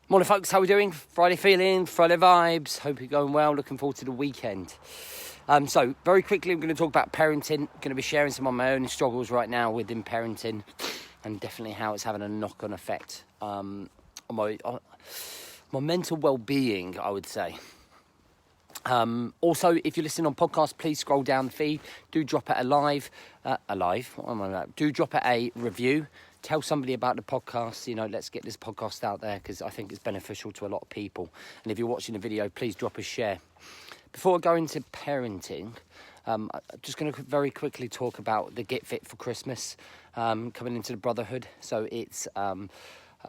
Morning folks, how are we doing? Friday feeling, Friday vibes. Hope you're going well, looking forward to the weekend. So very quickly I'm going to talk about parenting. I'm going to be sharing some of my own struggles right now within parenting and definitely how it's having a knock-on effect on my mental well-being, I would say. Also, if you're listening on podcast, please scroll down the feed. Do drop it do drop it a review. Tell somebody about the podcast. Let's get this podcast out there because I think it's beneficial to a lot of people. And if you're watching the video, please drop a share. Before I go into parenting, I'm just going to very quickly talk about the Get Fit for Christmas coming into the Brotherhood. So it's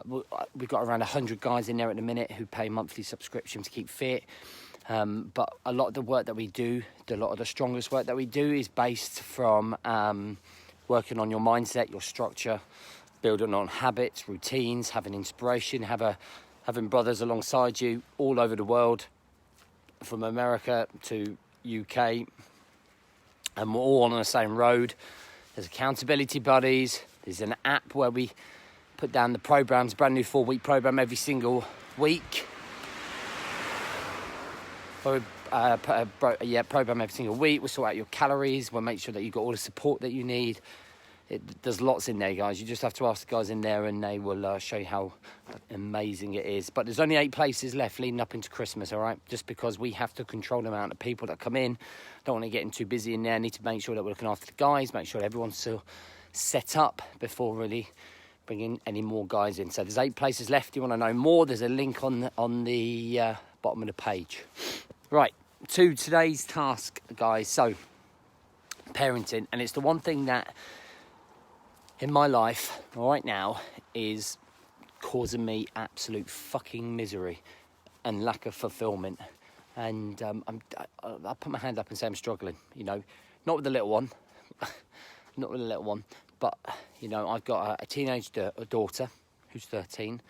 we've got around 100 guys in there at the minute who pay monthly subscription to keep fit. But a lot of the work that we do, a lot of the strongest work that we do is based from working on your mindset, your structure, building on habits, routines, having inspiration, having brothers alongside you all over the world, from America to UK, and we're all on the same road. There's accountability buddies. There's an app where we put down the programs, brand new 4-week program every single week. Program every single week. We'll sort out your calories. We'll make sure that you've got all the support that you need. There's lots in there, guys. You just have to ask the guys in there and they will show you how amazing it is. But there's only 8 places left leading up into Christmas, all right? Just because we have to control the amount of people that come in. Don't want to get too busy in there. Need to make sure that we're looking after the guys, make sure everyone's still set up before really bringing any more guys in. So there's 8 places left. You want to know more, there's a link on the bottom of the page. Right, to today's task, guys. So, parenting, and it's the one thing that in my life right now is causing me absolute fucking misery and lack of fulfillment. And I'll put my hand up and say I'm struggling. Not with the little one, but I've got a teenage daughter who's 13.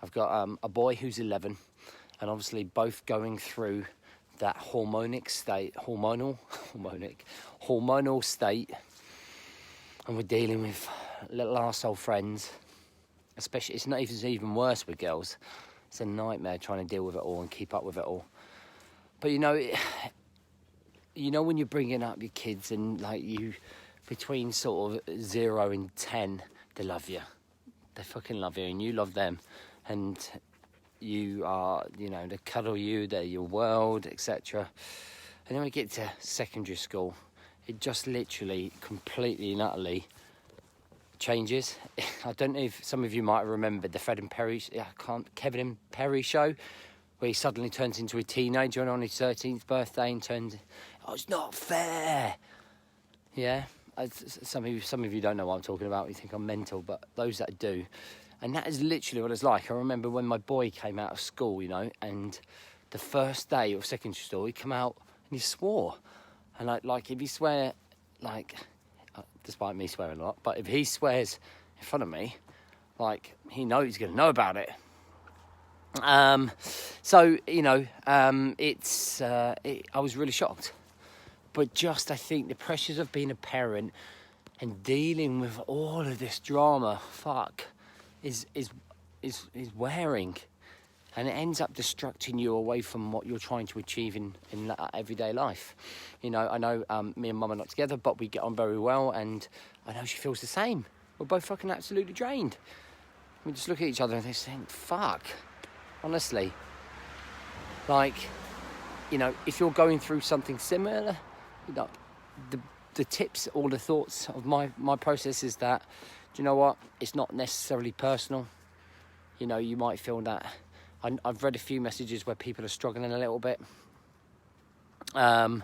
I've got a boy who's 11, and obviously both going through that hormonal state, and we're dealing with little arsehole friends. Especially, it's not even worse with girls. It's a nightmare trying to deal with it all and keep up with it all. But when you're bringing up your kids and between sort of 0 and 10, they love you. They fucking love you, and you love them, and you are, they cuddle you, they're your world, etc. And then we get to secondary school, it just literally completely and utterly changes. I don't know if some of you might remember the Kevin and Perry show, where he suddenly turns into a teenager on his 13th birthday and turns, it's not fair. Yeah, some of you don't know what I'm talking about. You think I'm mental, but those that do. And that is literally what it's like. I remember when my boy came out of school, and the first day of secondary school, he came out and he swore. And if he swear, despite me swearing a lot, but if he swears in front of me, he knows he's going to know about it. I was really shocked. But I think the pressures of being a parent and dealing with all of this drama, is wearing, and it ends up distracting you away from what you're trying to achieve in everyday life. I know me and Mum are not together, but we get on very well, and I know she feels the same. We're both fucking absolutely drained. We just look at each other and they think, fuck, honestly. If you're going through something similar, the tips or the thoughts of my process is that, do you know what? It's not necessarily personal. You might feel that. I've read a few messages where people are struggling a little bit. Yeah,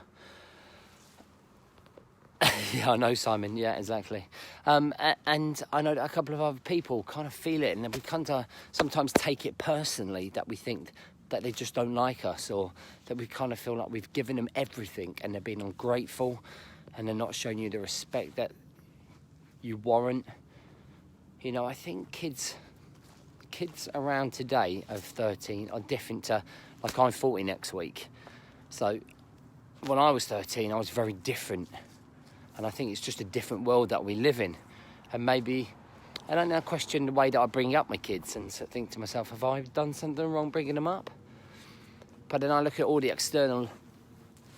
I know, Simon. Yeah, exactly. And I know that a couple of other people kind of feel it, and then we kind of sometimes take it personally that we think that they just don't like us, or that we kind of feel like we've given them everything and they're being ungrateful and they're not showing you the respect that you warrant. I think kids around today of 13 are different to, I'm 40 next week. So when I was 13, I was very different. And I think it's just a different world that we live in. And maybe And I now question the way that I bring up my kids and think to myself, have I done something wrong bringing them up? But then I look at all the external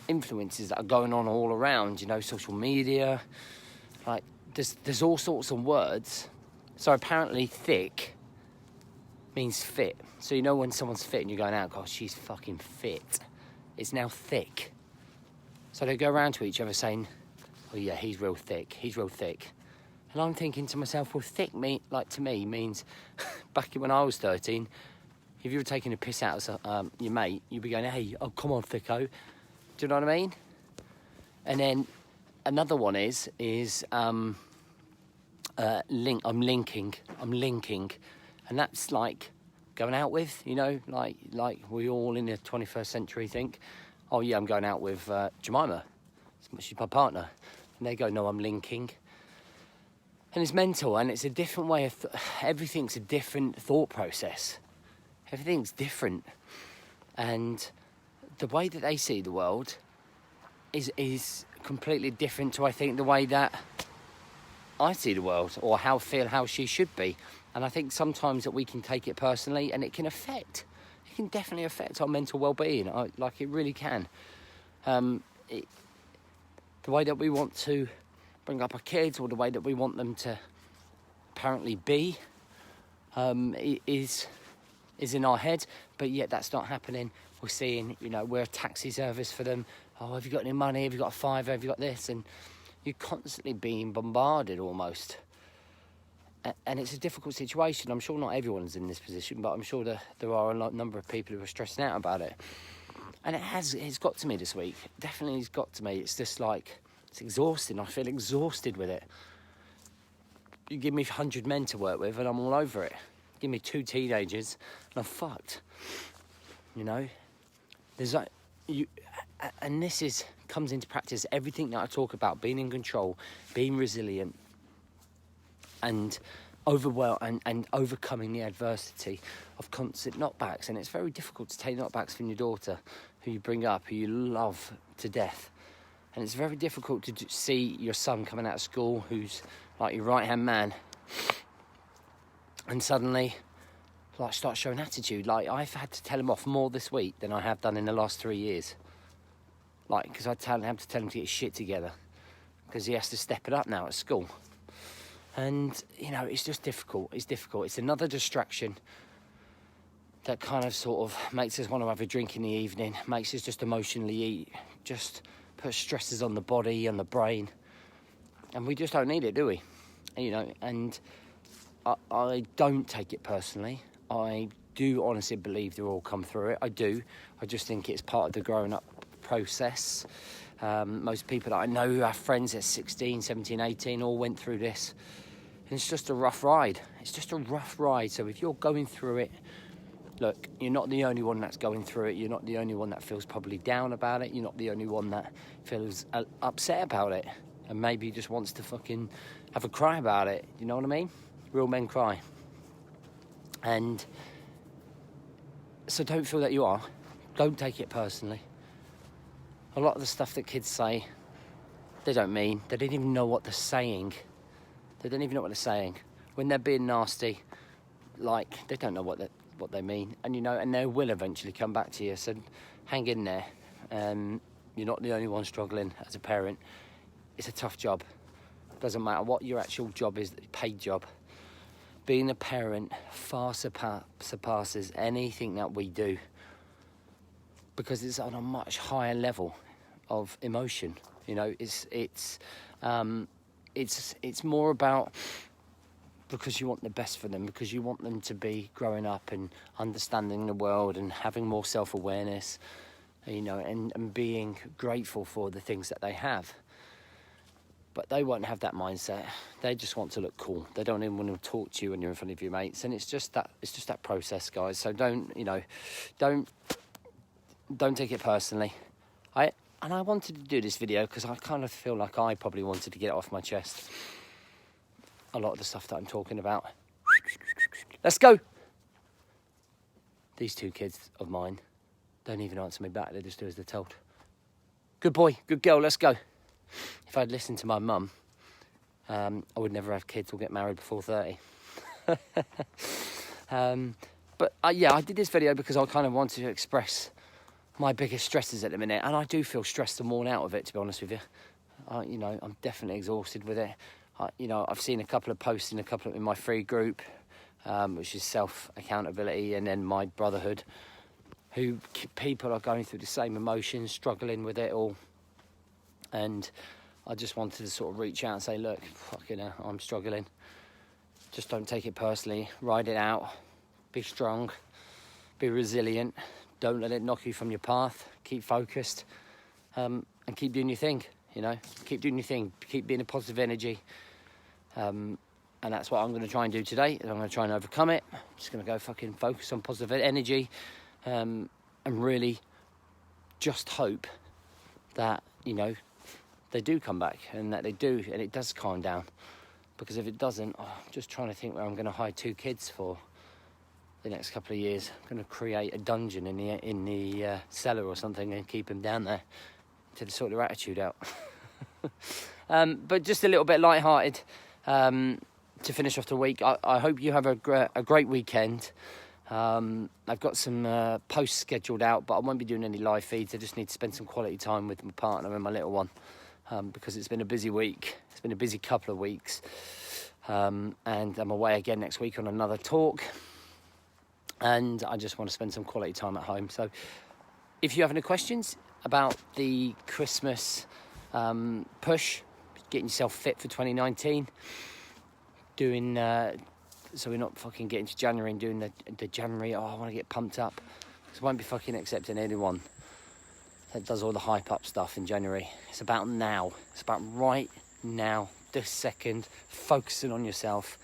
influences that are going on all around, social media. Like, there's all sorts of words. So apparently thick means fit. So when someone's fit and you're going out, gosh, she's fucking fit. It's now thick. So they go around to each other saying, oh yeah, he's real thick, he's real thick. And I'm thinking to myself, well, thick to me means, back when I was 13, if you were taking a piss out of your mate, you'd be going, hey, oh, come on, thicko. Do you know what I mean? And then another one is I'm linking. And that's like going out with, like we all in the 21st century think, oh yeah, I'm going out with Jemima. She's my partner. And they go, no, I'm linking. And it's mental, and it's a different way of... everything's a different thought process. Everything's different. And the way that they see the world is completely different to, I think, the way that I see the world, or how she should be. And I think sometimes that we can take it personally, and it can definitely affect our mental well-being. It really can. The way that we want to bring up our kids, or the way that we want them to apparently be, is in our head, but yet that's not happening. We're seeing, we're a taxi service for them. Oh, have you got any money? Have you got a fiver? Have you got this? And you're constantly being bombarded almost. And it's a difficult situation. I'm sure not everyone's in this position, but I'm sure that there are a number of people who are stressing out about it. And it's got to me this week. Definitely it's got to me. It's just like, it's exhausting. I feel exhausted with it. You give me 100 men to work with and I'm all over it. Give me 2 teenagers and I'm fucked. There's like, and this comes into practice. Everything that I talk about, being in control, being resilient, and overcoming the adversity of constant knockbacks. And it's very difficult to take knockbacks from your daughter, who you bring up, who you love to death. And it's very difficult to see your son coming out of school, who's like your right-hand man, and suddenly start showing attitude. I've had to tell him off more this week than I have done in the last 3 years. Because I have to tell him to get his shit together, because he has to step it up now at school. And, it's just difficult. It's difficult. It's another distraction that kind of sort of makes us want to have a drink in the evening, makes us just emotionally eat, just puts stresses on the body, on the brain. And we just don't need it, do we? And I don't take it personally. I do honestly believe they'll all come through it. I do. I just think it's part of the growing up process. Most people that I know who have friends at 16, 17, 18 all went through this. And it's just a rough ride. It's just a rough ride. So if you're going through it, look, you're not the only one that's going through it. You're not the only one that feels probably down about it. You're not the only one that feels upset about it and maybe just wants to fucking have a cry about it. You know what I mean? Real men cry. And so don't feel that you are. Don't take it personally. A lot of the stuff that kids say, they don't mean. They don't even know what they're saying. They don't even know what they're saying. When they're being nasty, they don't know what they mean. And, and they will eventually come back to you. So hang in there. You're not the only one struggling as a parent. It's a tough job. Doesn't matter what your actual job is, paid job. Being a parent far surpasses anything that we do, because it's on a much higher level of emotion. It's more about, because you want the best for them, because you want them to be growing up and understanding the world and having more self-awareness, and being grateful for the things that they have. But they won't have that mindset. They just want to look cool. They don't even want to talk to you when you're in front of your mates. And it's just that process, guys. So don't take it personally. I wanted to do this video because I kind of feel like I probably wanted to get it off my chest. A lot of the stuff that I'm talking about. Let's go. These 2 kids of mine don't even answer me back. They just do as they're told. Good boy, good girl, let's go. If I'd listened to my mum, I would never have kids or get married before 30. But yeah, I did this video because I kind of wanted to express my biggest stresses at the minute, and I do feel stressed and worn out of it, to be honest with you. I'm definitely exhausted with it. I've seen a couple of posts in my free group, which is self-accountability, and then my brotherhood, who people are going through the same emotions, struggling with it all. And I just wanted to sort of reach out and say, look, fucking hell, I'm struggling. Just don't take it personally. Ride it out. Be strong. Be resilient. Don't let it knock you from your path. Keep focused. And keep doing your thing, Keep doing your thing. Keep being a positive energy. And that's what I'm going to try and do today. I'm going to try and overcome it. I'm just going to go fucking focus on positive energy. And really just hope that, they do come back and that they do, and it does calm down. Because if it doesn't, I'm just trying to think where I'm going to hide 2 kids for the next couple of years. I'm going to create a dungeon in the cellar or something and keep them down there to sort their attitude out. But just a little bit lighthearted to finish off the week. I hope you have a great weekend. I've got some posts scheduled out, but I won't be doing any live feeds. I just need to spend some quality time with my partner and my little one, because it's been a busy week. It's been a busy couple of weeks. And I'm away again next week on another talk. And I just want to spend some quality time at home. So if you have any questions about the Christmas push, getting yourself fit for 2019, doing... so we're not fucking getting to January and doing the January, I want to get pumped up. Because I won't be fucking accepting anyone that does all the hype up stuff in January. It's about now. It's about right now, this second, focusing on yourself,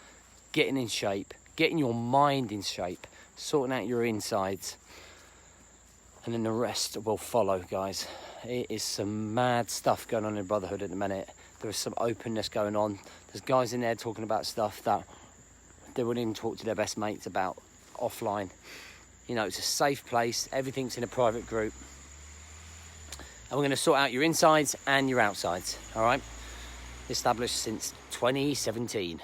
getting in shape, getting your mind in shape, sorting out your insides, and then the rest will follow, guys. It is some mad stuff going on in Brotherhood at the minute. There is some openness going on. There's guys in there talking about stuff that they wouldn't even talk to their best mates about offline. It's a safe place. Everything's in a private group. And we're going to sort out your insides and your outsides, all right? Established since 2017.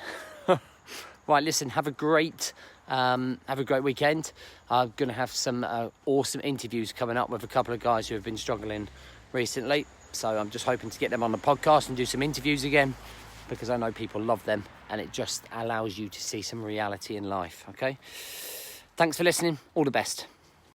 Right, listen, have a great weekend. I'm going to have some awesome interviews coming up with a couple of guys who have been struggling recently. So I'm just hoping to get them on the podcast and do some interviews again, because I know people love them, and it just allows you to see some reality in life, okay? Thanks for listening. All the best.